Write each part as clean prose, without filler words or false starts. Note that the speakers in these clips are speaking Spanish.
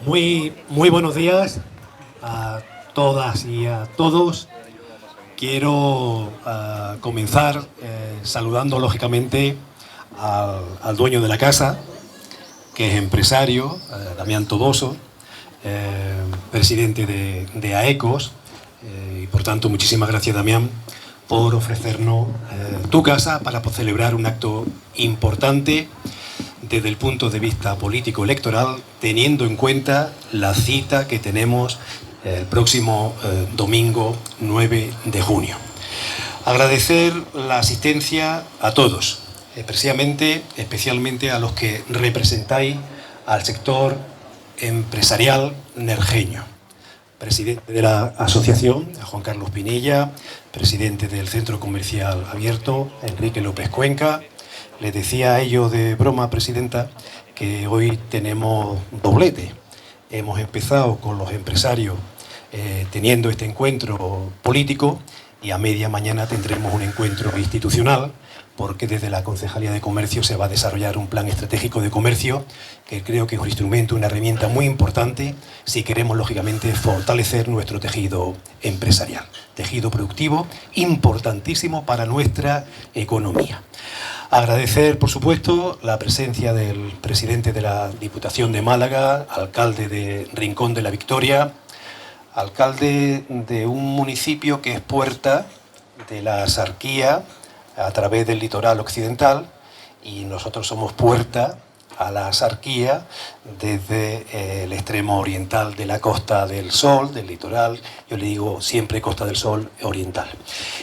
Muy buenos días a todas y a todos. Quiero comenzar saludando lógicamente al dueño de la casa, que es empresario, Damián Toboso, presidente de AECOS, y por tanto muchísimas gracias, Damián, por ofrecernos tu casa para celebrar un acto importante desde el punto de vista político-electoral, teniendo en cuenta la cita que tenemos el próximo domingo 9 de junio. Agradecer la asistencia a todos, especialmente a los que representáis al sector empresarial nerjeño. Presidente de la asociación, Juan Carlos Pinilla, presidente del Centro Comercial Abierto, Enrique López Cuenca. Les decía a ellos de broma, presidenta, que hoy tenemos doblete. Hemos empezado con los empresarios teniendo este encuentro político y a media mañana tendremos un encuentro institucional, porque desde la Concejalía de Comercio se va a desarrollar un plan estratégico de comercio que creo que es un instrumento, una herramienta muy importante si queremos, lógicamente, fortalecer nuestro tejido empresarial, tejido productivo importantísimo para nuestra economía. Agradecer, por supuesto, la presencia del presidente de la Diputación de Málaga, alcalde de Rincón de la Victoria, alcalde de un municipio que es puerta de la Axarquía a través del litoral occidental, y nosotros somos puerta a la Axarquía desde el extremo oriental de la Costa del Sol, del litoral. Yo le digo siempre Costa del Sol oriental.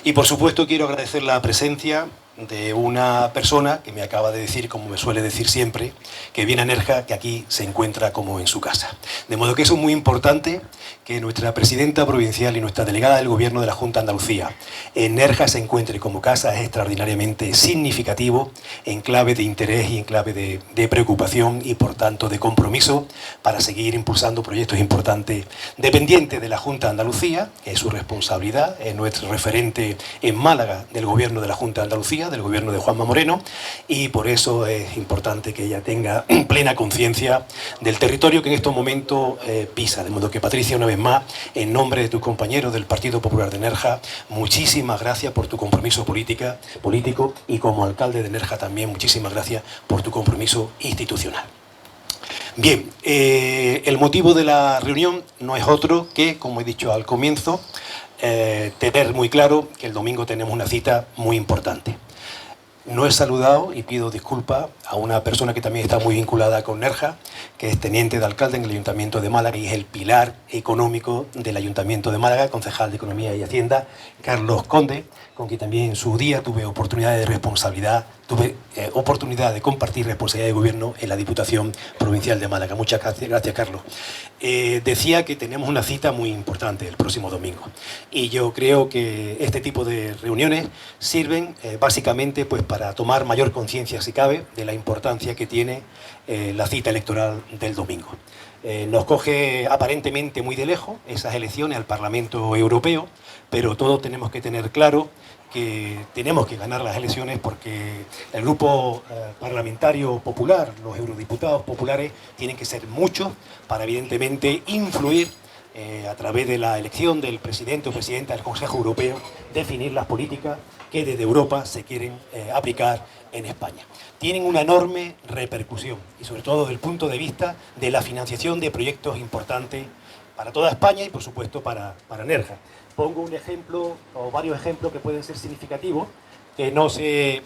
Y por supuesto quiero agradecer la presencia de una persona que me acaba de decir, como me suele decir siempre, que viene a Nerja, que aquí se encuentra como en su casa. De modo que eso es muy importante, que nuestra presidenta provincial y nuestra delegada del Gobierno de la Junta de Andalucía en Nerja se encuentre como casa, es extraordinariamente significativo, en clave de interés y en clave de preocupación y por tanto de compromiso para seguir impulsando proyectos importantes dependientes de la Junta de Andalucía, que es su responsabilidad, es nuestro referente en Málaga del Gobierno de la Junta de Andalucía, del gobierno de Juanma Moreno, y por eso es importante que ella tenga plena conciencia del territorio que en estos momentos pisa. De modo que, Patricia, una vez más, en nombre de tus compañeros del Partido Popular de Nerja, muchísimas gracias por tu compromiso político, y como alcalde de Nerja también muchísimas gracias por tu compromiso institucional. Bien, el motivo de la reunión no es otro que, como he dicho al comienzo, tener muy claro que el domingo tenemos una cita muy importante. No he saludado, y pido disculpas, a una persona que también está muy vinculada con Nerja, que es teniente de alcalde en el Ayuntamiento de Málaga y es el pilar económico del Ayuntamiento de Málaga, concejal de Economía y Hacienda, Carlos Conde, con quien también en su día tuve oportunidad de compartir responsabilidad de gobierno en la Diputación Provincial de Málaga. Muchas gracias, Carlos. Decía que tenemos una cita muy importante el próximo domingo, y yo creo que este tipo de reuniones sirven básicamente pues para tomar mayor conciencia, si cabe, de la importancia que tiene la cita electoral del domingo. Nos coge aparentemente muy de lejos esas elecciones al Parlamento Europeo, pero todos tenemos que tener claro que tenemos que ganar las elecciones, porque el grupo parlamentario popular, los eurodiputados populares, tienen que ser muchos para evidentemente influir a través de la elección del presidente o presidenta del Consejo Europeo, definir las políticas que desde Europa se quieren aplicar en España. Tienen una enorme repercusión, y sobre todo desde el punto de vista de la financiación de proyectos importantes para toda España y por supuesto para Nerja. Pongo un ejemplo o varios ejemplos que pueden ser significativos, que no sé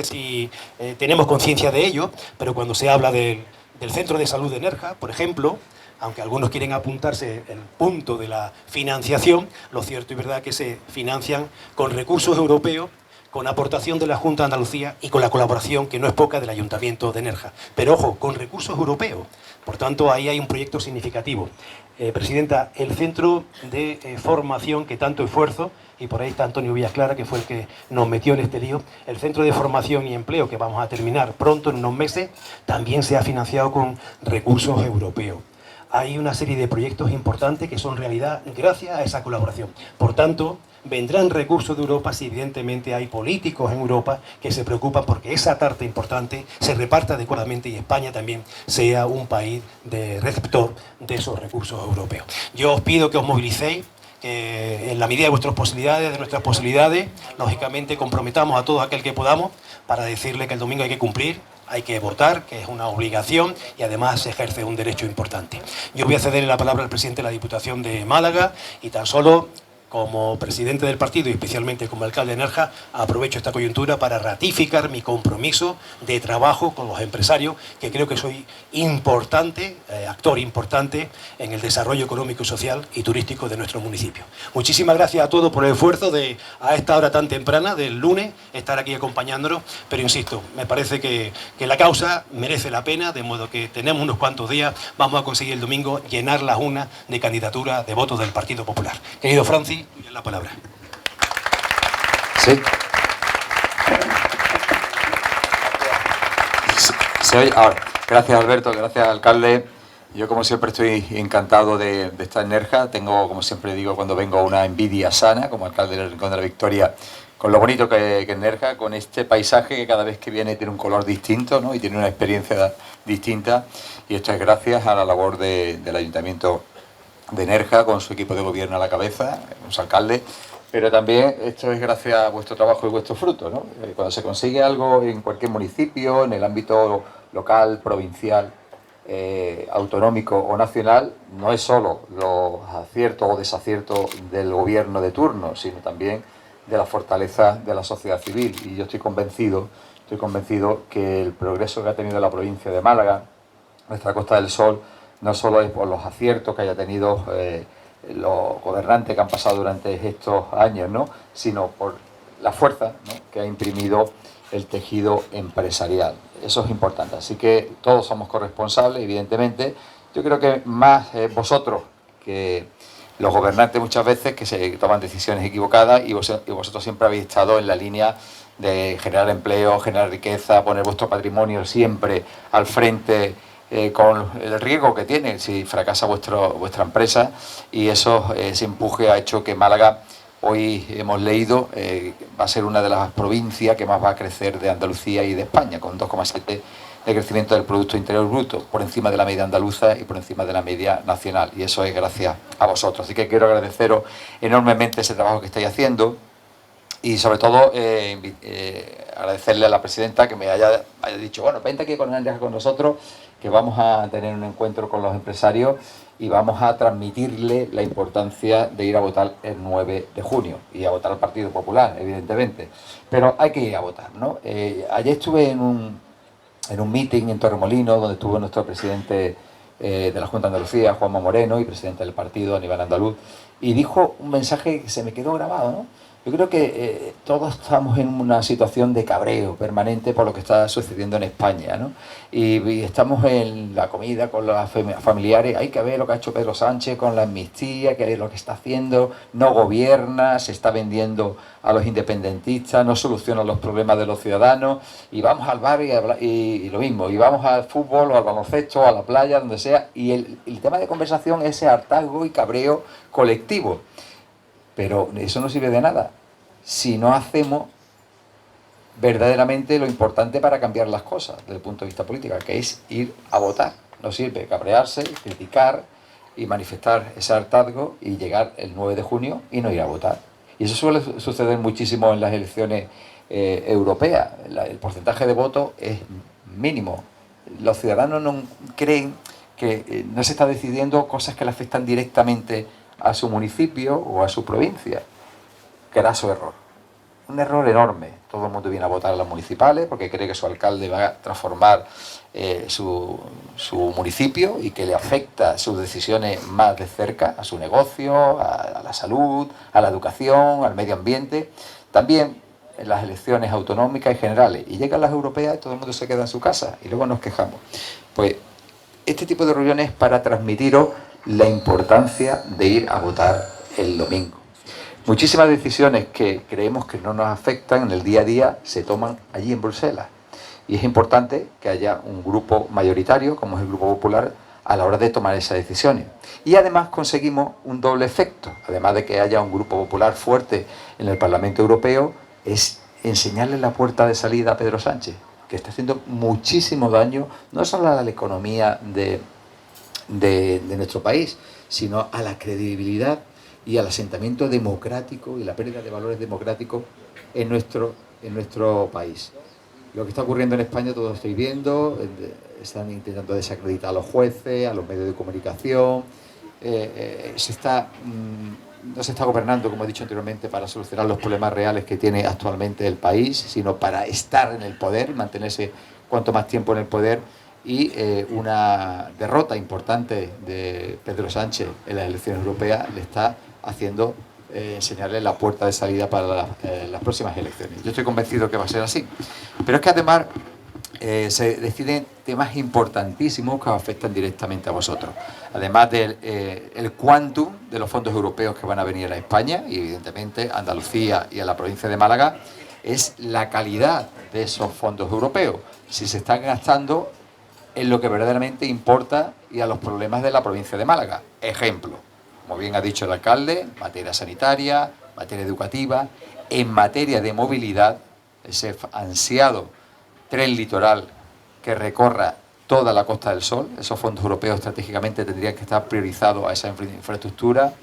si tenemos conciencia de ello, pero cuando se habla del Centro de Salud de Nerja, por ejemplo, aunque algunos quieren apuntarse el punto de la financiación, lo cierto y verdad es que se financian con recursos europeos, con aportación de la Junta de Andalucía y con la colaboración, que no es poca, del Ayuntamiento de Nerja. Pero ojo, con recursos europeos. Por tanto, ahí hay un proyecto significativo. Presidenta, el centro de formación que tanto esfuerzo, y por ahí está Antonio Villasclara, que fue el que nos metió en este lío, el centro de formación y empleo, que vamos a terminar pronto, en unos meses, también se ha financiado con recursos europeos. hay una serie de proyectos importantes que son realidad gracias a esa colaboración. Por tanto, vendrán recursos de Europa si evidentemente hay políticos en Europa que se preocupan porque esa tarta importante se reparta adecuadamente y España también sea un país receptor de esos recursos europeos. Yo os pido que os movilicéis, que en la medida de vuestras posibilidades, de nuestras posibilidades, lógicamente comprometamos a todo aquel que podamos para decirle que el domingo hay que cumplir, hay que votar, que es una obligación y además se ejerce un derecho importante. Yo voy a cederle la palabra al presidente de la Diputación de Málaga y tan solo como presidente del partido y especialmente como alcalde de Nerja, aprovecho esta coyuntura para ratificar mi compromiso de trabajo con los empresarios, que creo que soy importante, actor importante en el desarrollo económico, social y turístico de nuestro municipio. Muchísimas gracias a todos por el esfuerzo de, a esta hora tan temprana del lunes, estar aquí acompañándonos, pero insisto, me parece que la causa merece la pena, de modo que tenemos unos cuantos días, vamos a conseguir el domingo llenar las urnas de candidatura de votos del Partido Popular. Querido Francis, tuya la palabra. Sí. Se oye ahora. Gracias, Alberto, gracias, alcalde. Yo, como siempre, estoy encantado de estar en Nerja. Tengo, como siempre digo, cuando vengo, una envidia sana como alcalde del Rincón de la Victoria, con lo bonito que es Nerja, con este paisaje que cada vez que viene tiene un color distinto, ¿no? Y tiene una experiencia distinta. Y esto es gracias a la labor del Ayuntamiento de Nerja, con su equipo de gobierno a la cabeza, los alcaldes, pero también esto es gracias a vuestro trabajo y vuestro fruto, ¿no? Cuando se consigue algo en cualquier municipio, en el ámbito local, provincial, autonómico o nacional, no es solo los aciertos o desaciertos del gobierno de turno, sino también de la fortaleza de la sociedad civil. Y yo estoy convencido que el progreso que ha tenido la provincia de Málaga, nuestra Costa del Sol, no solo es por los aciertos que haya tenido los gobernantes que han pasado durante estos años, ¿no? Sino por la fuerza, ¿no?, que ha imprimido el tejido empresarial. Eso es importante. Así que todos somos corresponsables, evidentemente. Yo creo que más vosotros que los gobernantes muchas veces, que se toman decisiones equivocadas, y vosotros siempre habéis estado en la línea de generar empleo, generar riqueza, poner vuestro patrimonio siempre al frente, con el riesgo que tiene si fracasa vuestra empresa, y ese empuje ha hecho que Málaga, hoy hemos leído, va a ser una de las provincias que más va a crecer de Andalucía y de España, con 2,7 de crecimiento del Producto Interior Bruto, por encima de la media andaluza y por encima de la media nacional, y eso es gracias a vosotros. Así que quiero agradeceros enormemente ese trabajo que estáis haciendo, y sobre todo agradecerle a la presidenta que me haya dicho, bueno, vente aquí con nosotros, que vamos a tener un encuentro con los empresarios y vamos a transmitirle la importancia de ir a votar el 9 de junio y a votar al Partido Popular, evidentemente. Pero hay que ir a votar, ¿no? Ayer estuve en un meeting en Torremolinos, donde estuvo nuestro presidente de la Junta de Andalucía, Juanma Moreno, y presidente del partido a nivel andaluz, y dijo un mensaje que se me quedó grabado, ¿no? Yo creo que todos estamos en una situación de cabreo permanente por lo que está sucediendo en España, ¿no? Y estamos en la comida con los familiares, hay que ver lo que ha hecho Pedro Sánchez con la amnistía, que es lo que está haciendo, no gobierna, se está vendiendo a los independentistas, no soluciona los problemas de los ciudadanos, y vamos al bar y lo mismo, y vamos al fútbol o al baloncesto, a la playa, donde sea, y el tema de conversación es ese hartazgo y cabreo colectivo. Pero eso no sirve de nada si no hacemos verdaderamente lo importante para cambiar las cosas desde el punto de vista político, que es ir a votar. No sirve cabrearse, criticar y manifestar ese hartazgo y llegar el 9 de junio y no ir a votar. Y eso suele suceder muchísimo en las elecciones europeas. El porcentaje de votos es mínimo. Los ciudadanos no creen que no se está decidiendo cosas que le afectan directamente a su municipio o a su provincia. Graso error. Un error enorme. Todo el mundo viene a votar a las municipales porque cree que su alcalde va a transformar su municipio y que le afecta sus decisiones más de cerca, a su negocio, a la salud, a la educación, al medio ambiente. También en las elecciones autonómicas y generales. Y llegan las europeas y todo el mundo se queda en su casa y luego nos quejamos. Pues este tipo de reuniones para transmitiros la importancia de ir a votar el domingo. Muchísimas decisiones que creemos que no nos afectan en el día a día se toman allí en Bruselas. Y es importante que haya un grupo mayoritario, como es el Grupo Popular, a la hora de tomar esas decisiones. Y además conseguimos un doble efecto, además de que haya un grupo popular fuerte en el Parlamento Europeo, es enseñarle la puerta de salida a Pedro Sánchez, que está haciendo muchísimo daño, no solo a la economía de nuestro país, sino a la credibilidad y al asentamiento democrático y la pérdida de valores democráticos en nuestro país. Lo que está ocurriendo en España, todos lo estáis viendo, están intentando desacreditar a los jueces, a los medios de comunicación, no se está gobernando, como he dicho anteriormente, para solucionar los problemas reales que tiene actualmente el país, sino para estar en el poder, mantenerse cuanto más tiempo en el poder, y una derrota importante de Pedro Sánchez en las elecciones europeas le está haciendo enseñarle la puerta de salida para las próximas elecciones. Yo estoy convencido que va a ser así. Pero es que además se deciden temas importantísimos que os afectan directamente a vosotros. Además del el quantum de los fondos europeos que van a venir a España, y evidentemente a Andalucía y a la provincia de Málaga, es la calidad de esos fondos europeos. Si se están gastando en lo que verdaderamente importa y a los problemas de la provincia de Málaga. Ejemplo, como bien ha dicho el alcalde, materia sanitaria, materia educativa, en materia de movilidad, ese ansiado tren litoral que recorra toda la Costa del Sol, esos fondos europeos estratégicamente tendrían que estar priorizados a esa infraestructura,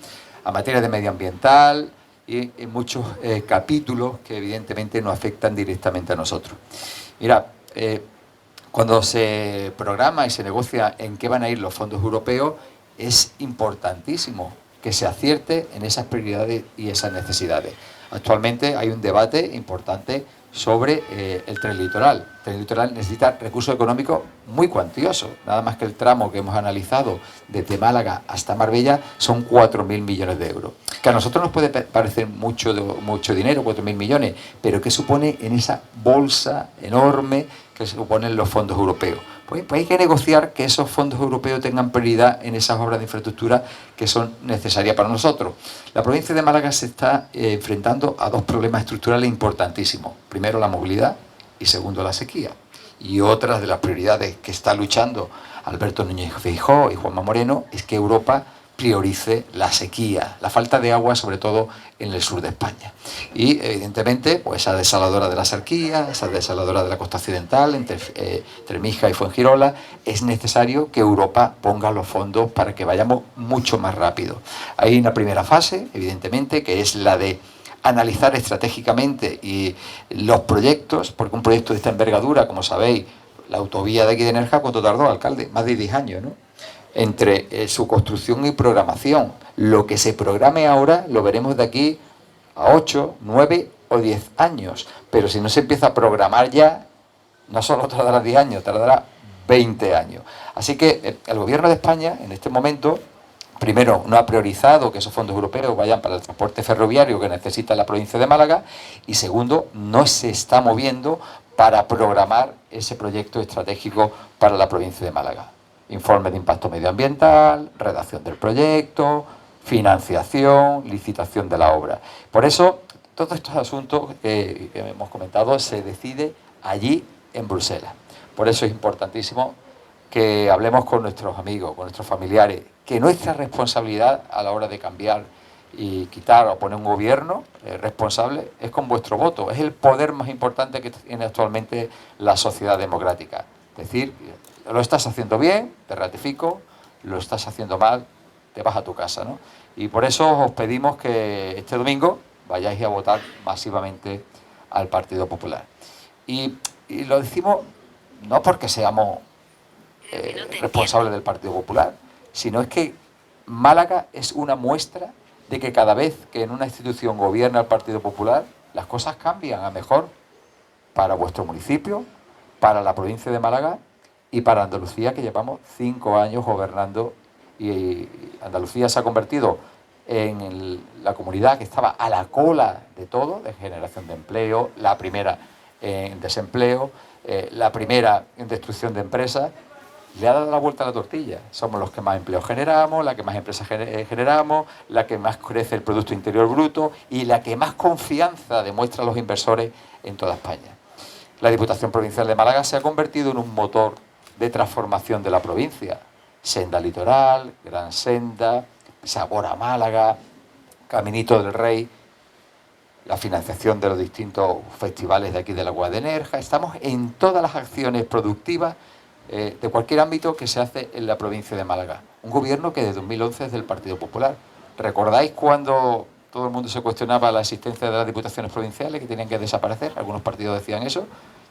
a materia de medioambiental y en muchos capítulos que evidentemente nos afectan directamente a nosotros. Mira, cuando se programa y se negocia en qué van a ir los fondos europeos, es importantísimo que se acierte en esas prioridades y esas necesidades. Actualmente hay un debate importante sobre el tren litoral. El tren litoral necesita recursos económicos muy cuantiosos. Nada más que el tramo que hemos analizado desde Málaga hasta Marbella son 4.000 millones de euros. Que a nosotros nos puede parecer mucho dinero, 4.000 millones, pero ¿qué supone en esa bolsa enorme que suponen los fondos europeos? Pues hay que negociar que esos fondos europeos tengan prioridad en esas obras de infraestructura que son necesarias para nosotros. La provincia de Málaga se está enfrentando a dos problemas estructurales importantísimos. Primero, la movilidad y segundo, la sequía. Y otras de las prioridades que está luchando Alberto Núñez Feijóo y Juanma Moreno es que Europa priorice la sequía, la falta de agua, sobre todo en el sur de España. Y, evidentemente, pues esa desaladora de la Sarquía, esa desaladora de la costa occidental, entre Mija y Fuengirola, es necesario que Europa ponga los fondos para que vayamos mucho más rápido. Hay una primera fase, evidentemente, que es la de analizar estratégicamente y los proyectos, porque un proyecto de esta envergadura, como sabéis, la autovía de aquí de Nerja, ¿cuánto tardó, alcalde? Más de 10 años, ¿no? Entre su construcción y programación. Lo que se programe ahora lo veremos de aquí a 8, 9 o 10 años. Pero si no se empieza a programar ya, no solo tardará 10 años, tardará 20 años. Así que el Gobierno de España, en este momento, primero, no ha priorizado que esos fondos europeos vayan para el transporte ferroviario que necesita la provincia de Málaga, y segundo, no se está moviendo para programar ese proyecto estratégico para la provincia de Málaga. Informe de impacto medioambiental, redacción del proyecto, financiación, licitación de la obra. Por eso, todos estos asuntos que hemos comentado se decide allí en Bruselas. Por eso es importantísimo que hablemos con nuestros amigos, con nuestros familiares, que nuestra responsabilidad a la hora de cambiar y quitar o poner un gobierno responsable es con vuestro voto. Es el poder más importante que tiene actualmente la sociedad democrática. Es decir, lo estás haciendo bien, te ratifico, lo estás haciendo mal, te vas a tu casa, ¿no? Y por eso os pedimos que este domingo vayáis a votar masivamente al Partido Popular. Y lo decimos no porque seamos responsables del Partido Popular, sino es que Málaga es una muestra de que cada vez que en una institución gobierna el Partido Popular, las cosas cambian a mejor para vuestro municipio, para la provincia de Málaga y para Andalucía, que llevamos 5 años gobernando, y Andalucía se ha convertido en la comunidad que estaba a la cola de todo, de generación de empleo, la primera en desempleo, la primera en destrucción de empresas. Le ha dado la vuelta a la tortilla. Somos los que más empleo generamos, la que más empresas generamos, la que más crece el Producto Interior Bruto y la que más confianza demuestra a los inversores en toda España. La Diputación Provincial de Málaga se ha convertido en un motor de transformación de la provincia. Senda Litoral, Gran Senda, Sabor a Málaga, Caminito del Rey, la financiación de los distintos festivales de aquí de la Guada de Nerja. Estamos en todas las acciones productivas de cualquier ámbito que se hace en la provincia de Málaga. Un gobierno que desde 2011 es del Partido Popular. ¿Recordáis cuando todo el mundo se cuestionaba la existencia de las diputaciones provinciales que tenían que desaparecer? Algunos partidos decían eso.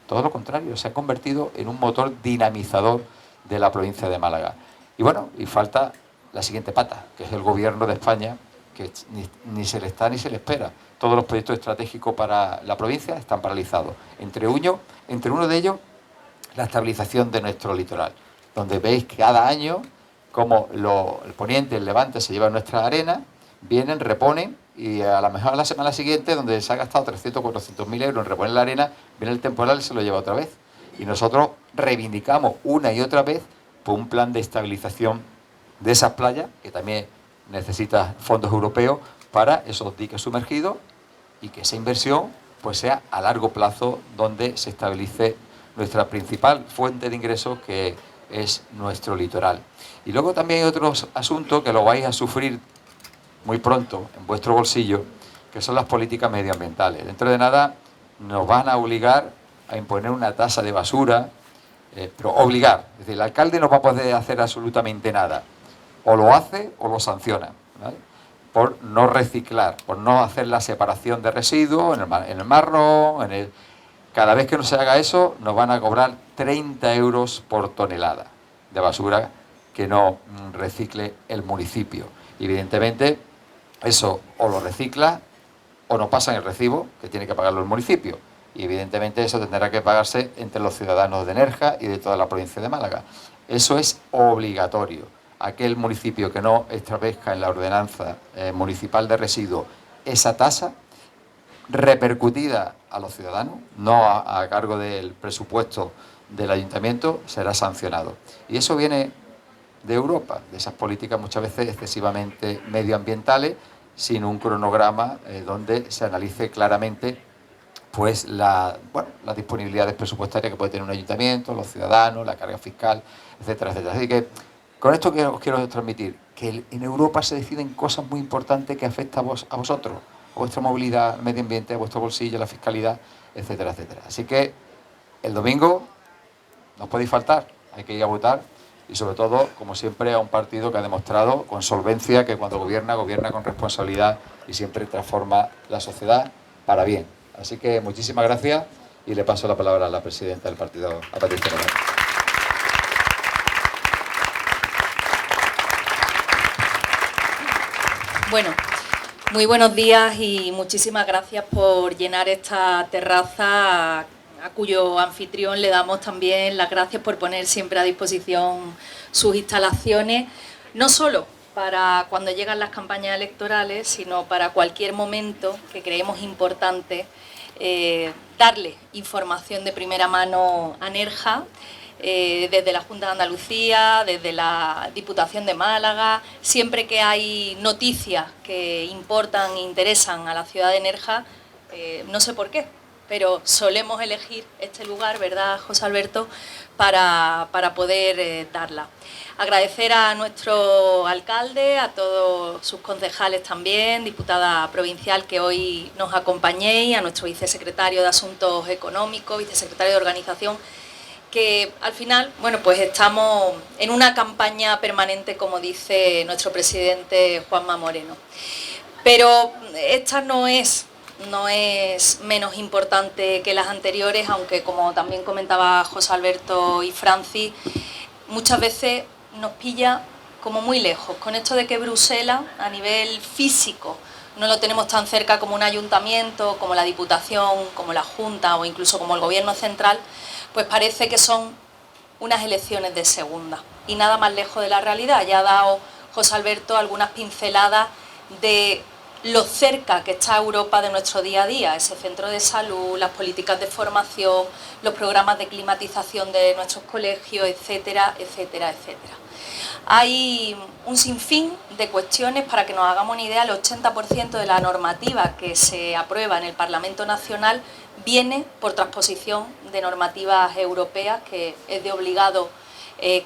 Todo lo contrario, se ha convertido en un motor dinamizador de la provincia de Málaga. Y bueno, y falta la siguiente pata, que es el gobierno de España, que ni se le está ni se le espera. Todos los proyectos estratégicos para la provincia están paralizados. Entre uno de ellos, la estabilización de nuestro litoral, donde veis cada año cómo el poniente, el levante se lleva nuestra arena, vienen, reponen, y a lo mejor la semana siguiente, donde se ha gastado 300 o 400.000 euros en reponer la arena, viene el temporal y se lo lleva otra vez. Y nosotros reivindicamos una y otra vez por un plan de estabilización de esas playas, que también necesita fondos europeos para esos diques sumergidos, y que esa inversión pues sea a largo plazo, donde se estabilice nuestra principal fuente de ingresos, que es nuestro litoral. Y luego también hay otros asuntos que lo vais a sufrir muy pronto en vuestro bolsillo, que son las políticas medioambientales. Dentro de nada nos van a obligar a imponer una tasa de basura, pero obligar. Es decir, el alcalde no va a poder hacer absolutamente nada. O lo hace o lo sanciona, ¿vale? Por no reciclar, por no hacer la separación de residuos en el marrón, Cada vez que no se haga eso, nos van a cobrar 30 euros por tonelada de basura que no recicle el municipio. Y evidentemente, eso o lo recicla o no pasa en el recibo, que tiene que pagarlo el municipio. Y evidentemente eso tendrá que pagarse entre los ciudadanos de Nerja y de toda la provincia de Málaga. Eso es obligatorio. Aquel municipio que no establezca en la ordenanza municipal de residuos esa tasa, repercutida a los ciudadanos, no a cargo del presupuesto del ayuntamiento, será sancionado. Y eso viene de Europa, de esas políticas muchas veces excesivamente medioambientales, sin un cronograma donde se analice claramente pues las disponibilidades presupuestarias que puede tener un ayuntamiento, los ciudadanos, la carga fiscal, etcétera, etcétera. Así que con esto os quiero transmitir que en Europa se deciden cosas muy importantes que afectan a vosotros, a vuestra movilidad, al medio ambiente, a vuestro bolsillo, a la fiscalidad, etcétera, etcétera. Así que el domingo no os podéis faltar, hay que ir a votar, y sobre todo, como siempre, a un partido que ha demostrado con solvencia que cuando gobierna con responsabilidad y siempre transforma la sociedad para bien. Así que muchísimas gracias y le paso la palabra a la presidenta del partido, a Patricia Romero. Bueno, muy buenos días y muchísimas gracias por llenar esta terraza, a cuyo anfitrión le damos también las gracias por poner siempre a disposición sus instalaciones, no solo para cuando llegan las campañas electorales, sino para cualquier momento que creemos importante darle información de primera mano a Nerja, desde la Junta de Andalucía, desde la Diputación de Málaga. Siempre que hay noticias que importan e interesan a la ciudad de Nerja, no sé por qué, pero solemos elegir este lugar, ¿verdad, José Alberto?, para poder darla. Agradecer a nuestro alcalde, a todos sus concejales también, diputada provincial que hoy nos acompañéis, a nuestro vicesecretario de Asuntos Económicos, vicesecretario de Organización, que al final, bueno, pues estamos en una campaña permanente, como dice nuestro presidente Juanma Moreno. Pero esta no es menos importante que las anteriores, aunque, como también comentaba José Alberto y Francis, muchas veces nos pilla como muy lejos, con esto de que Bruselas, a nivel físico, no lo tenemos tan cerca como un ayuntamiento, como la Diputación, como la Junta o incluso como el Gobierno central, pues parece que son unas elecciones de segunda y nada más lejos de la realidad. Ya ha dado José Alberto algunas pinceladas de lo cerca que está Europa de nuestro día a día, ese centro de salud, las políticas de formación, los programas de climatización de nuestros colegios, etcétera, etcétera, etcétera. Hay un sinfín de cuestiones. Para que nos hagamos una idea, el 80% de la normativa que se aprueba en el Parlamento Nacional viene por transposición de normativas europeas, que es de obligado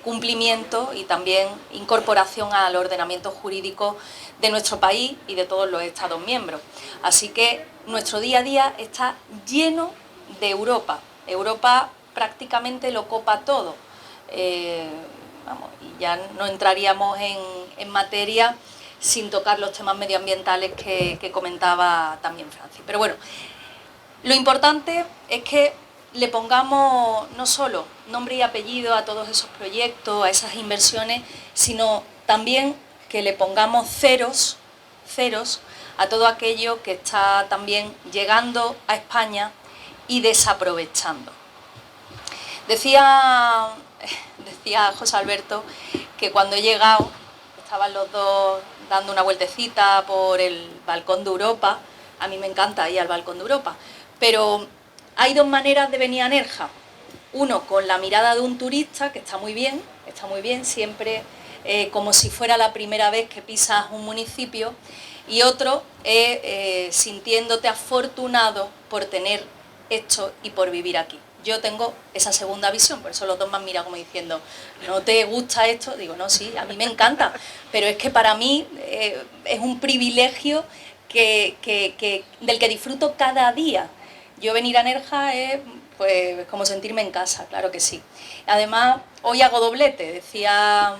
cumplimiento y también incorporación al ordenamiento jurídico de nuestro país y de todos los Estados miembros. Así que nuestro día a día está lleno de Europa. Europa prácticamente lo copa todo. Y ya no entraríamos en materia sin tocar los temas medioambientales que comentaba también Francis. Pero bueno, lo importante es que le pongamos no solo nombre y apellido a todos esos proyectos, a esas inversiones, sino también que le pongamos ceros a todo aquello que está también llegando a España y desaprovechando. Decía José Alberto que cuando he llegado estaban los dos dando una vueltecita por el balcón de Europa. A mí me encanta ir al balcón de Europa, pero hay dos maneras de venir a Nerja. Uno, con la mirada de un turista, que está muy bien, siempre como si fuera la primera vez que pisas un municipio, y otro es sintiéndote afortunado por tener esto y por vivir aquí. Yo tengo esa segunda visión, por eso los dos me han mirado como diciendo, ¿no te gusta esto? Digo, no, sí, a mí me encanta, pero es que para mí es un privilegio del que disfruto cada día. Yo venir a Nerja es pues como sentirme en casa, claro que sí. Además, hoy hago doblete, decía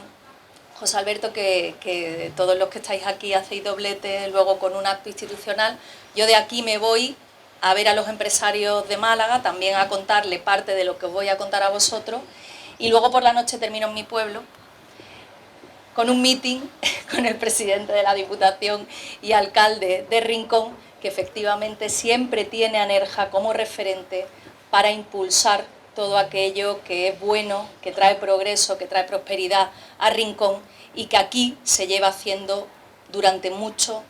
José Alberto que todos los que estáis aquí hacéis doblete luego con un acto institucional. Yo de aquí me voy a ver a los empresarios de Málaga, también a contarle parte de lo que os voy a contar a vosotros, y luego por la noche termino en mi pueblo con un meeting con el presidente de la Diputación y alcalde de Rincón, que efectivamente siempre tiene a Nerja como referente para impulsar todo aquello que es bueno, que trae progreso, que trae prosperidad a Rincón y que aquí se lleva haciendo durante muchos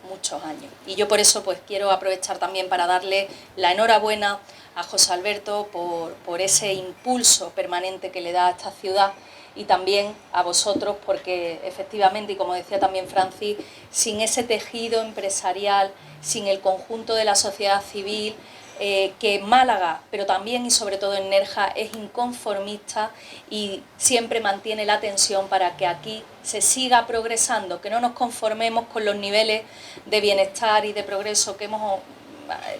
años. Y yo por eso pues quiero aprovechar también para darle la enhorabuena a José Alberto por ese impulso permanente que le da a esta ciudad, y también a vosotros porque efectivamente, y como decía también Francis, sin ese tejido empresarial, sin el conjunto de la sociedad civil, que Málaga, pero también y sobre todo en Nerja, es inconformista y siempre mantiene la tensión para que aquí se siga progresando, que no nos conformemos con los niveles de bienestar y de progreso que hemos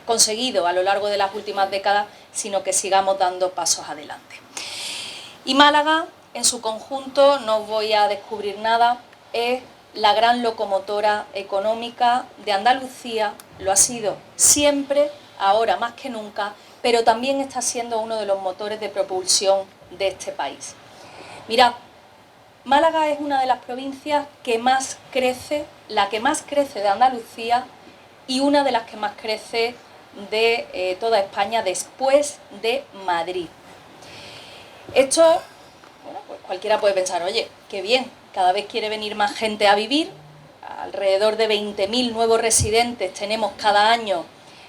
conseguido a lo largo de las últimas décadas, sino que sigamos dando pasos adelante. Y Málaga, en su conjunto, no os voy a descubrir nada, es la gran locomotora económica de Andalucía, lo ha sido siempre, ahora más que nunca, pero también está siendo uno de los motores de propulsión de este país. Mirad, Málaga es una de las provincias que más crece, la que más crece de Andalucía y una de las que más crece de toda España después de Madrid. Esto, bueno, pues cualquiera puede pensar, oye, qué bien, cada vez quiere venir más gente a vivir, alrededor de 20.000 nuevos residentes tenemos cada año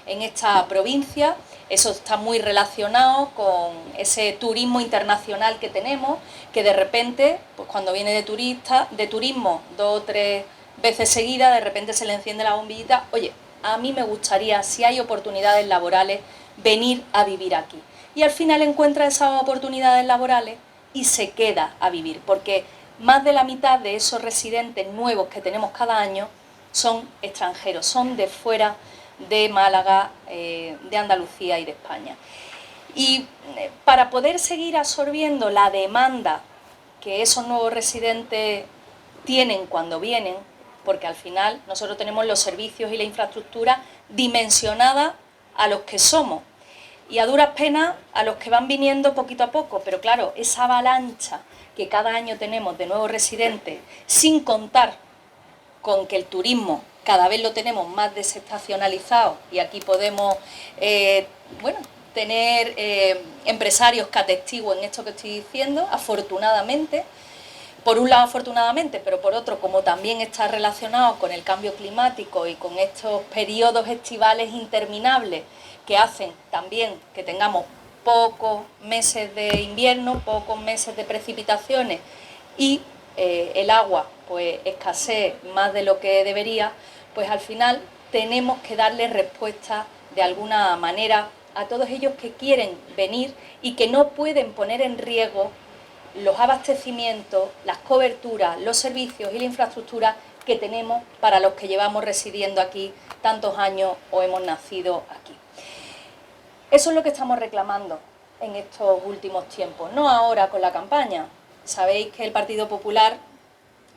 en esta provincia. Eso está muy relacionado con ese turismo internacional que tenemos, que de repente, pues cuando viene de turismo 2 o 3 veces seguidas, de repente se le enciende la bombillita, oye, a mí me gustaría, si hay oportunidades laborales, venir a vivir aquí. Y al final encuentra esas oportunidades laborales y se queda a vivir, porque más de la mitad de esos residentes nuevos que tenemos cada año son extranjeros, son de fuera de Málaga, de Andalucía y de España. Y para poder seguir absorbiendo la demanda que esos nuevos residentes tienen cuando vienen, porque al final nosotros tenemos los servicios y la infraestructura dimensionada a los que somos y a duras penas a los que van viniendo poquito a poco, pero claro, esa avalancha que cada año tenemos de nuevos residentes, sin contar con que el turismo cada vez lo tenemos más desestacionalizado, y aquí podemos tener empresarios que atestiguen esto que estoy diciendo, afortunadamente, por un lado afortunadamente, pero por otro, como también está relacionado con el cambio climático y con estos periodos estivales interminables que hacen también que tengamos pocos meses de invierno, pocos meses de precipitaciones y el agua pues escasee más de lo que debería, pues al final tenemos que darle respuesta de alguna manera a todos ellos que quieren venir y que no pueden poner en riesgo los abastecimientos, las coberturas, los servicios y la infraestructura que tenemos para los que llevamos residiendo aquí tantos años o hemos nacido aquí. Eso es lo que estamos reclamando en estos últimos tiempos, no ahora con la campaña. Sabéis que el Partido Popular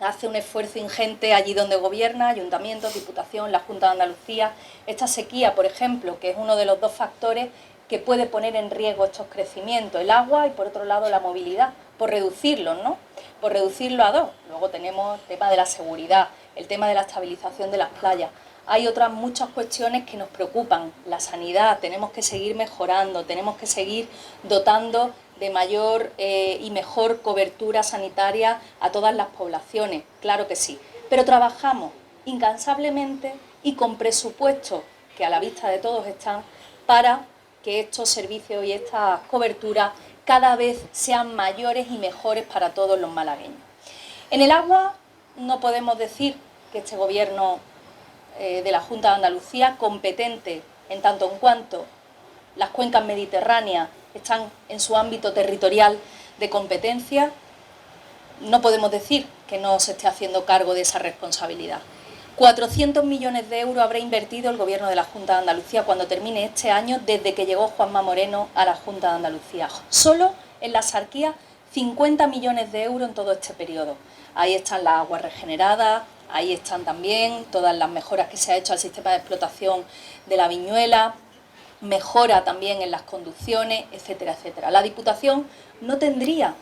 hace un esfuerzo ingente allí donde gobierna, ayuntamientos, Diputación, la Junta de Andalucía. Esta sequía, por ejemplo, que es uno de los dos factores que puede poner en riesgo estos crecimientos, el agua y por otro lado la movilidad, por reducirlos, ¿no? Por reducirlo a dos. Luego tenemos el tema de la seguridad, el tema de la estabilización de las playas. Hay otras muchas cuestiones que nos preocupan, la sanidad, tenemos que seguir mejorando, tenemos que seguir dotando de mayor y mejor cobertura sanitaria a todas las poblaciones, claro que sí, pero trabajamos incansablemente y con presupuestos que a la vista de todos están para que estos servicios y estas coberturas cada vez sean mayores y mejores para todos los malagueños. En el agua no podemos decir que este gobierno de la Junta de Andalucía, competente en tanto en cuanto las cuencas mediterráneas están en su ámbito territorial de competencia, no podemos decir que no se esté haciendo cargo de esa responsabilidad. 400 millones de euros habrá invertido el Gobierno de la Junta de Andalucía cuando termine este año desde que llegó Juanma Moreno a la Junta de Andalucía. Solo en la Sarquía 50 millones de euros en todo este periodo. Ahí están las aguas regeneradas, ahí están también todas las mejoras que se ha hecho al sistema de explotación de la Viñuela, mejora también en las conducciones, etcétera, etcétera. La Diputación no tendría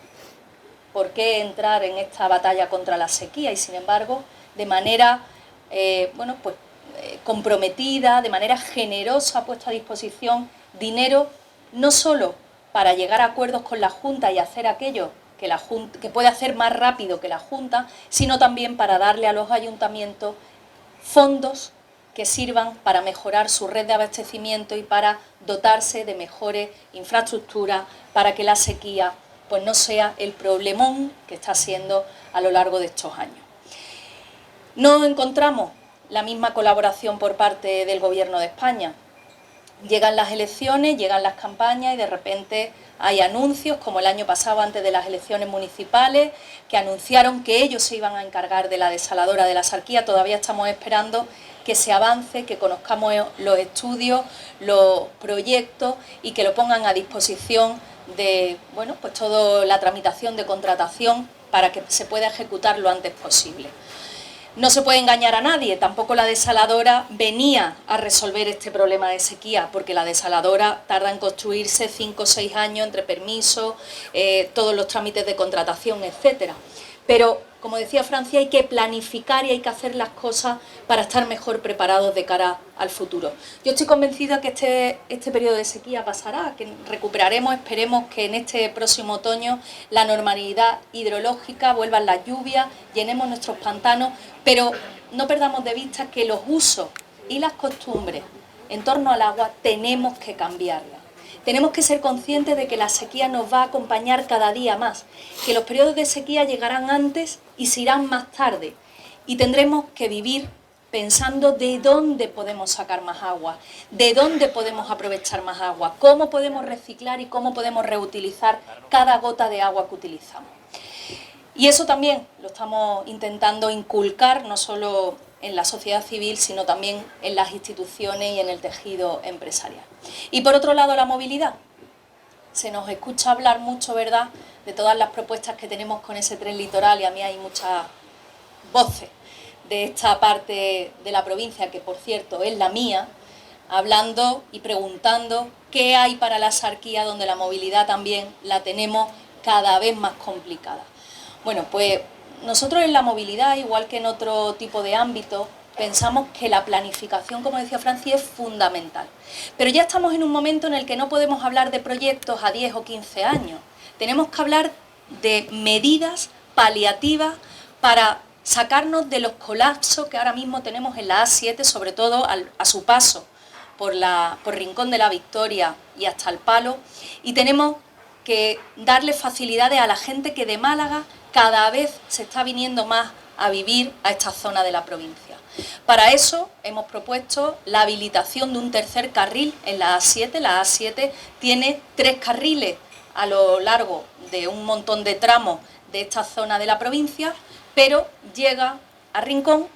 por qué entrar en esta batalla contra la sequía y, sin embargo, de manera comprometida, de manera generosa ha puesto a disposición dinero no solo para llegar a acuerdos con la Junta y hacer aquello que puede hacer más rápido que la Junta, sino también para darle a los ayuntamientos fondos que sirvan para mejorar su red de abastecimiento y para dotarse de mejores infraestructuras para que la sequía pues no sea el problemón que está siendo a lo largo de estos años. No encontramos la misma colaboración por parte del Gobierno de España. Llegan las elecciones, llegan las campañas y de repente hay anuncios, como el año pasado antes de las elecciones municipales, que anunciaron que ellos se iban a encargar de la desaladora de la Sarquía. Todavía estamos esperando que se avance, que conozcamos los estudios, los proyectos y que lo pongan a disposición de toda la tramitación de contratación para que se pueda ejecutar lo antes posible. No se puede engañar a nadie, tampoco la desaladora venía a resolver este problema de sequía, porque la desaladora tarda en construirse 5 o 6 años entre permisos, todos los trámites de contratación, etcétera. Pero, como decía Francia, hay que planificar y hay que hacer las cosas para estar mejor preparados de cara al futuro. Yo estoy convencida que este periodo de sequía pasará, que recuperaremos, esperemos que en este próximo otoño la normalidad hidrológica, vuelvan las lluvias, llenemos nuestros pantanos, pero no perdamos de vista que los usos y las costumbres en torno al agua tenemos que cambiarlas. Tenemos que ser conscientes de que la sequía nos va a acompañar cada día más, que los periodos de sequía llegarán antes y se irán más tarde, y tendremos que vivir pensando de dónde podemos sacar más agua, de dónde podemos aprovechar más agua, cómo podemos reciclar y cómo podemos reutilizar cada gota de agua que utilizamos. Y eso también lo estamos intentando inculcar, no solo en la sociedad civil, sino también en las instituciones y en el tejido empresarial. Y por otro lado, la movilidad. Se nos escucha hablar mucho, ¿verdad?, de todas las propuestas que tenemos con ese tren litoral, y a mí hay muchas voces de esta parte de la provincia, que por cierto es la mía, hablando y preguntando qué hay para la Sarquía, donde la movilidad también la tenemos cada vez más complicada. Bueno, pues nosotros en la movilidad, igual que en otro tipo de ámbitos, pensamos que la planificación, como decía Francia, es fundamental. Pero ya estamos en un momento en el que no podemos hablar de proyectos a 10 o 15 años. Tenemos que hablar de medidas paliativas para sacarnos de los colapsos que ahora mismo tenemos en la A7, sobre todo a su paso por Rincón de la Victoria y hasta El Palo, y tenemos que darle facilidades a la gente que de Málaga cada vez se está viniendo más a vivir a esta zona de la provincia. Para eso hemos propuesto la habilitación de un tercer carril en la A7. La A7 tiene 3 carriles a lo largo de un montón de tramos de esta zona de la provincia, pero llega a Rincón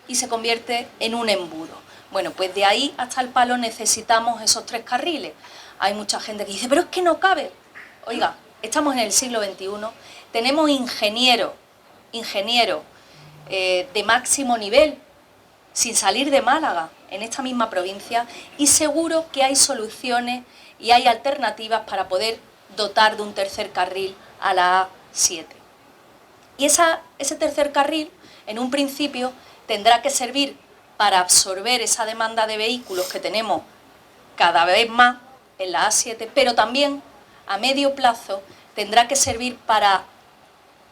y se convierte en un embudo. Bueno, pues de ahí hasta el Palo necesitamos esos 3 carriles. Hay mucha gente que dice, pero es que no cabe. Oiga, estamos en el siglo XXI, tenemos ingenieros de máximo nivel, sin salir de Málaga, en esta misma provincia, y seguro que hay soluciones y hay alternativas para poder dotar de un tercer carril a la A7. Y ese tercer carril, en un principio, tendrá que servir para absorber esa demanda de vehículos que tenemos cada vez más en la A7, pero también a medio plazo tendrá que servir para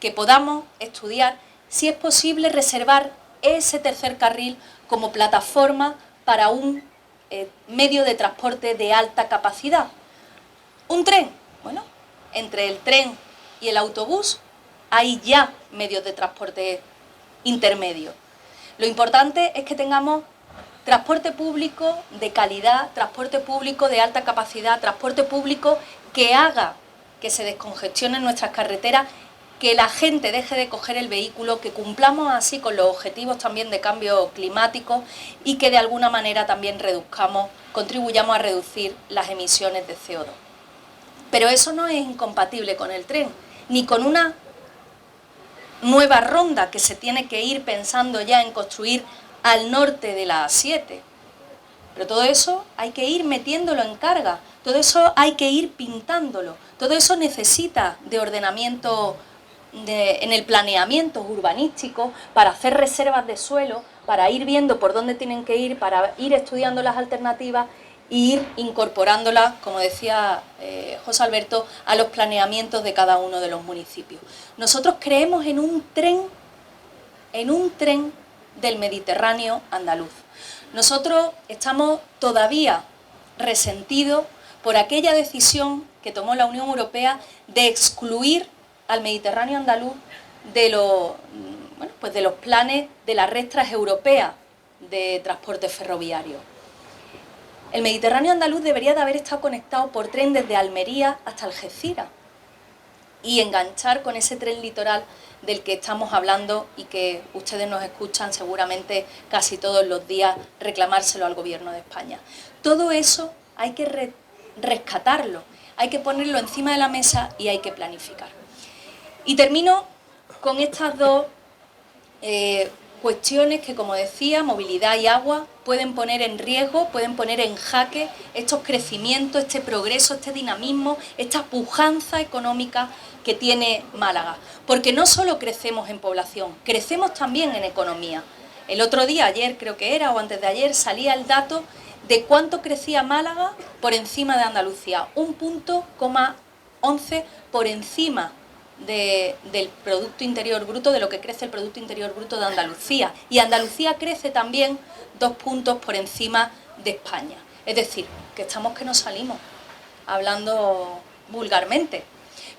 que podamos estudiar si es posible reservar ese tercer carril como plataforma para un medio de transporte de alta capacidad. ¿Un tren? Bueno, entre el tren y el autobús hay ya medios de transporte intermedio. Lo importante es que tengamos transporte público de calidad, transporte público de alta capacidad, transporte público que haga que se descongestionen nuestras carreteras, que la gente deje de coger el vehículo, que cumplamos así con los objetivos también de cambio climático y que de alguna manera también contribuyamos a reducir las emisiones de CO2. Pero eso no es incompatible con el tren, ni con una nueva ronda que se tiene que ir pensando ya en construir al norte de la A7. Pero todo eso hay que ir metiéndolo en carga, todo eso hay que ir pintándolo, todo eso necesita de ordenamiento en el planeamiento urbanístico, para hacer reservas de suelo, para ir viendo por dónde tienen que ir, para ir estudiando las alternativas e ir incorporándolas, como decía José Alberto, a los planeamientos de cada uno de los municipios. Nosotros creemos en un tren del Mediterráneo andaluz. Nosotros estamos todavía resentidos por aquella decisión que tomó la Unión Europea de excluir al Mediterráneo andaluz de los planes de la red transeuropea de transporte ferroviario. El Mediterráneo andaluz debería de haber estado conectado por tren desde Almería hasta Algeciras y enganchar con ese tren litoral del que estamos hablando y que ustedes nos escuchan seguramente casi todos los días reclamárselo al Gobierno de España. Todo eso hay que rescatarlo, hay que ponerlo encima de la mesa y hay que planificar. Y termino con estas dos cuestiones que, como decía, movilidad y agua, pueden poner en riesgo, pueden poner en jaque estos crecimientos, este progreso, este dinamismo, esta pujanza económica que tiene Málaga. Porque no solo crecemos en población, crecemos también en economía. El otro día, ayer creo que era, o antes de ayer, salía el dato de cuánto crecía Málaga por encima de Andalucía. 1,11 por encima del Producto Interior Bruto, de lo que crece el Producto Interior Bruto de Andalucía. Y Andalucía crece también 2 puntos por encima de España. Es decir, que estamos que nos salimos, hablando vulgarmente.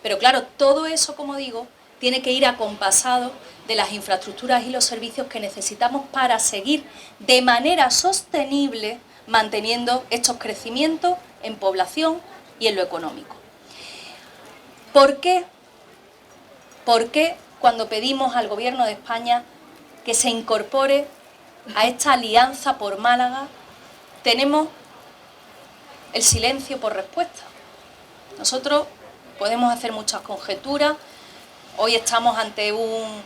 Pero claro, todo eso, como digo, tiene que ir acompasado de las infraestructuras y los servicios que necesitamos para seguir de manera sostenible manteniendo estos crecimientos en población y en lo económico. ¿Por qué? ¿Por qué cuando pedimos al Gobierno de España que se incorpore a esta alianza por Málaga tenemos el silencio por respuesta? Nosotros podemos hacer muchas conjeturas. Hoy estamos ante un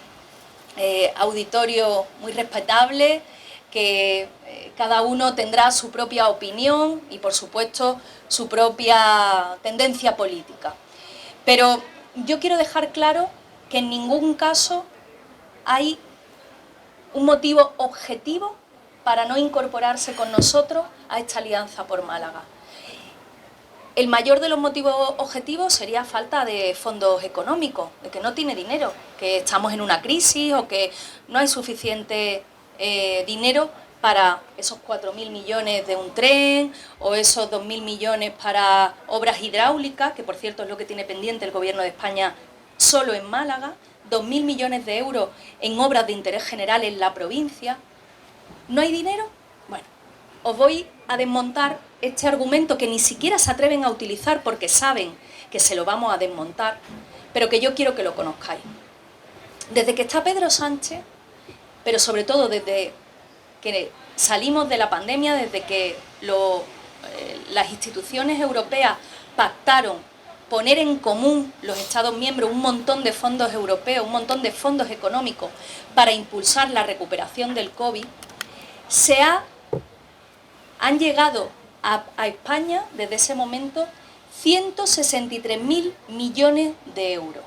auditorio muy respetable, que cada uno tendrá su propia opinión y, por supuesto, su propia tendencia política. Pero yo quiero dejar claro que en ningún caso hay un motivo objetivo para no incorporarse con nosotros a esta alianza por Málaga. El mayor de los motivos objetivos sería falta de fondos económicos, de que no tiene dinero, que estamos en una crisis o que no hay suficiente dinero para esos 4.000 millones de un tren o esos 2.000 millones para obras hidráulicas, que por cierto es lo que tiene pendiente el Gobierno de España solo en Málaga, 2.000 millones de euros en obras de interés general en la provincia. ¿No hay dinero? Bueno, os voy a desmontar este argumento que ni siquiera se atreven a utilizar porque saben que se lo vamos a desmontar, pero que yo quiero que lo conozcáis. Desde que está Pedro Sánchez, pero sobre todo desde que salimos de la pandemia, desde que las instituciones europeas pactaron poner en común los Estados miembros un montón de fondos europeos, un montón de fondos económicos para impulsar la recuperación del COVID, han llegado a España desde ese momento 163.000 millones de euros.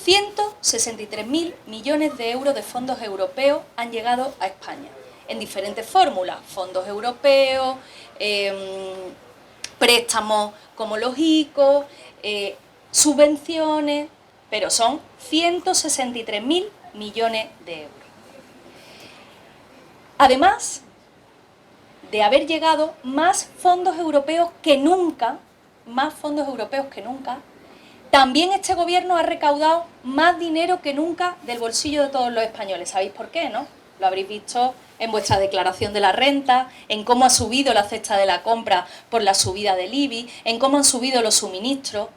163.000 millones de euros de fondos europeos han llegado a España, en diferentes fórmulas, fondos europeos, préstamos como los ICO, subvenciones, pero son 163.000 millones de euros. Además de haber llegado más fondos europeos que nunca, también este gobierno ha recaudado más dinero que nunca del bolsillo de todos los españoles. ¿Sabéis por qué, no? Lo habréis visto en vuestra declaración de la renta, en cómo ha subido la cesta de la compra por la subida del IBI, en cómo han subido los suministros.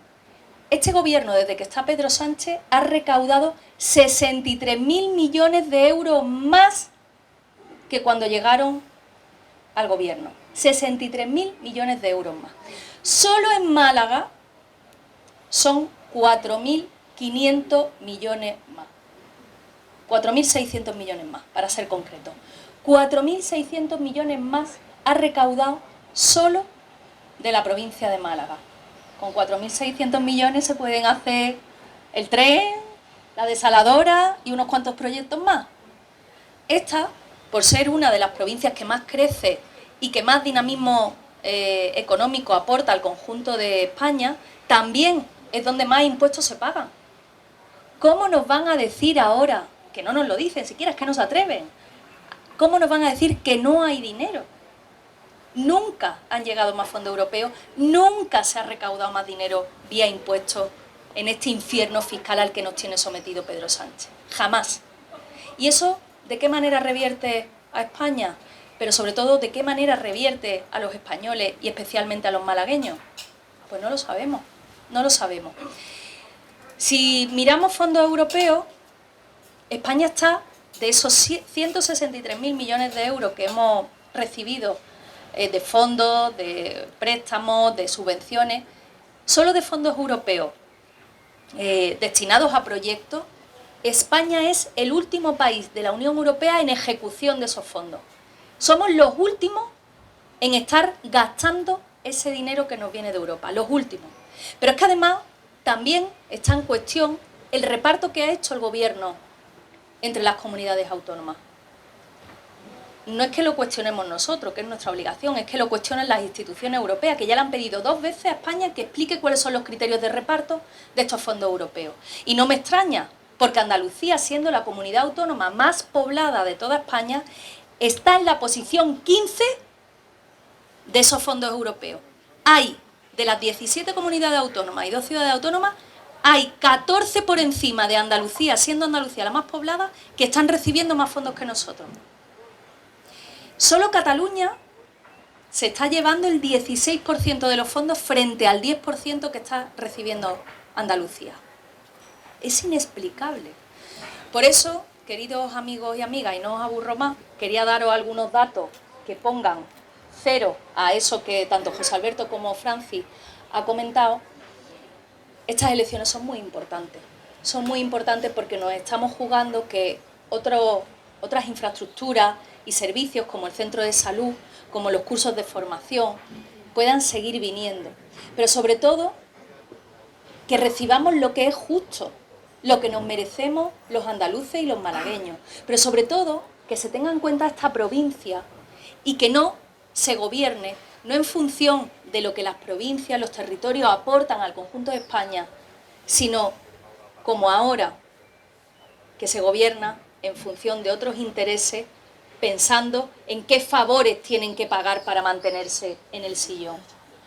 Este gobierno, desde que está Pedro Sánchez, ha recaudado 63.000 millones de euros más que cuando llegaron al gobierno. 63.000 millones de euros más. Solo en Málaga son 4.500 millones más. 4.600 millones más, para ser concreto. 4.600 millones más ha recaudado solo de la provincia de Málaga. Con 4.600 millones se pueden hacer el tren, la desaladora y unos cuantos proyectos más. Esta, por ser una de las provincias que más crece y que más dinamismo económico aporta al conjunto de España, también es donde más impuestos se pagan. ¿Cómo nos van a decir ahora, que no nos lo dicen siquiera, es que no se atreven, cómo nos van a decir que no hay dinero? Nunca han llegado más fondos europeos, nunca se ha recaudado más dinero vía impuestos en este infierno fiscal al que nos tiene sometido Pedro Sánchez. Jamás. ¿Y eso de qué manera revierte a España? Pero sobre todo, ¿de qué manera revierte a los españoles y especialmente a los malagueños? Pues no lo sabemos, no lo sabemos. Si miramos fondos europeos, España está, de esos 163.000 millones de euros que hemos recibido de fondos, de préstamos, de subvenciones, solo de fondos europeos destinados a proyectos, España es el último país de la Unión Europea en ejecución de esos fondos. Somos los últimos en estar gastando ese dinero que nos viene de Europa, los últimos. Pero es que además también está en cuestión el reparto que ha hecho el gobierno entre las comunidades autónomas. No es que lo cuestionemos nosotros, que es nuestra obligación, es que lo cuestionan las instituciones europeas, que ya le han pedido 2 veces a España que explique cuáles son los criterios de reparto de estos fondos europeos. Y no me extraña, porque Andalucía, siendo la comunidad autónoma más poblada de toda España, está en la posición 15 de esos fondos europeos. Hay, de las 17 comunidades autónomas y 2 ciudades autónomas, hay 14 por encima de Andalucía, siendo Andalucía la más poblada, que están recibiendo más fondos que nosotros. Solo Cataluña se está llevando el 16% de los fondos frente al 10% que está recibiendo Andalucía. Es inexplicable. Por eso, queridos amigos y amigas, y no os aburro más, quería daros algunos datos que pongan cero a eso que tanto José Alberto como Francis ha comentado. Estas elecciones son muy importantes. Son muy importantes porque nos estamos jugando que otras infraestructuras y servicios como el centro de salud, como los cursos de formación, puedan seguir viniendo. Pero sobre todo, que recibamos lo que es justo, lo que nos merecemos los andaluces y los malagueños. Pero sobre todo, que se tenga en cuenta esta provincia y que no se gobierne, no en función de lo que las provincias, los territorios aportan al conjunto de España, sino como ahora, que se gobierna en función de otros intereses, pensando en qué favores tienen que pagar para mantenerse en el sillón.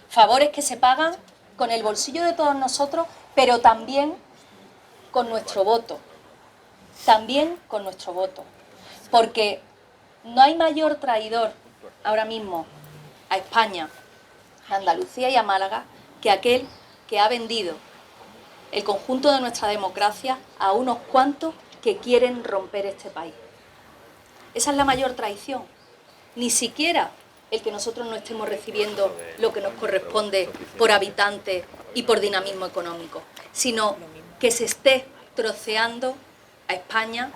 Favores que se pagan con el bolsillo de todos nosotros, pero también con nuestro voto. También con nuestro voto. Porque no hay mayor traidor ahora mismo a España a Andalucía y a Málaga que aquel que ha vendido el conjunto de nuestra democracia a unos cuantos que quieren romper este país. Esa es la mayor traición. Ni siquiera el que nosotros no estemos recibiendo lo que nos corresponde por habitante y por dinamismo económico, sino que se esté troceando a España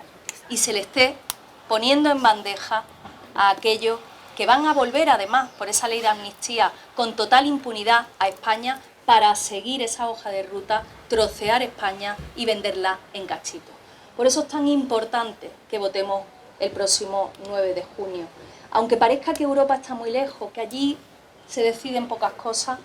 y se le esté poniendo en bandeja a aquellos que van a volver, además, por esa ley de amnistía, con total impunidad a España para seguir esa hoja de ruta, trocear España y venderla en cachitos. Por eso es tan importante que votemos el próximo 9 de junio. Aunque parezca que Europa está muy lejos, que allí se deciden pocas cosas,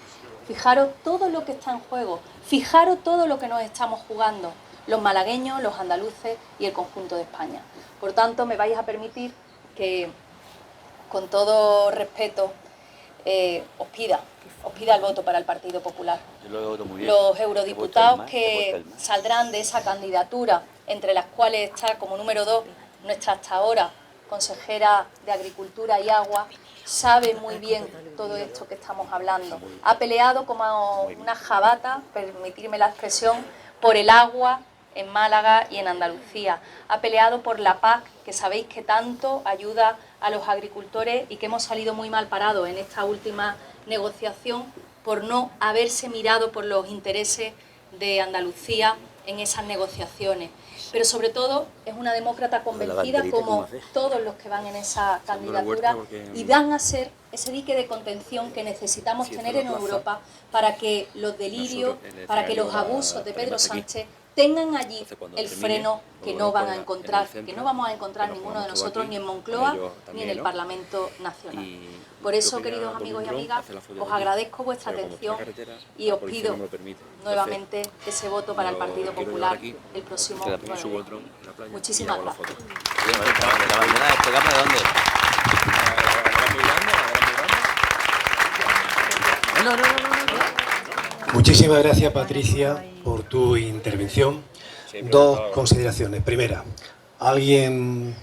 fijaros todo lo que está en juego, fijaros todo lo que nos estamos jugando, los malagueños, los andaluces y el conjunto de España. Por tanto, me vais a permitir que, con todo respeto, os pida el voto para el Partido Popular. Los eurodiputados que saldrán de esa candidatura, entre las cuales está como número 2 nuestra hasta ahora consejera de Agricultura y Agua, sabe muy bien todo esto que estamos hablando. Ha peleado como una jabata, permitirme la expresión, por el agua en Málaga y en Andalucía. Ha peleado por la PAC, que sabéis que tanto ayuda a los agricultores y que hemos salido muy mal parados en esta última negociación por no haberse mirado por los intereses de Andalucía en esas negociaciones. Pero sobre todo es una demócrata convencida, como todos los que van en esa candidatura, y van a ser ese dique de contención que necesitamos tener en Europa para que los delirios, para que los abusos de Pedro Sánchez tengan allí el freno que no van a encontrar, que no vamos a encontrar ninguno de nosotros, ni en Moncloa, ni en el Parlamento Nacional. Por eso, queridos amigos y amigas, os agradezco vuestra atención y os pido nuevamente ese voto para el Partido Popular el próximo 9 de junio. Muchísimas gracias. ¿La bandera desplegable de dónde? Muchísimas gracias, Patricia, por tu intervención. Dos consideraciones. Primera, ¿alguien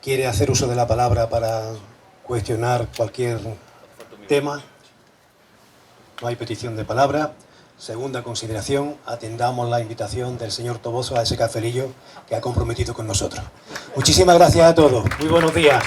quiere hacer uso de la palabra para cuestionar cualquier tema? No hay petición de palabra. Segunda consideración, atendamos la invitación del señor Toboso a ese cafelillo que ha comprometido con nosotros. Muchísimas gracias a todos. Muy buenos días.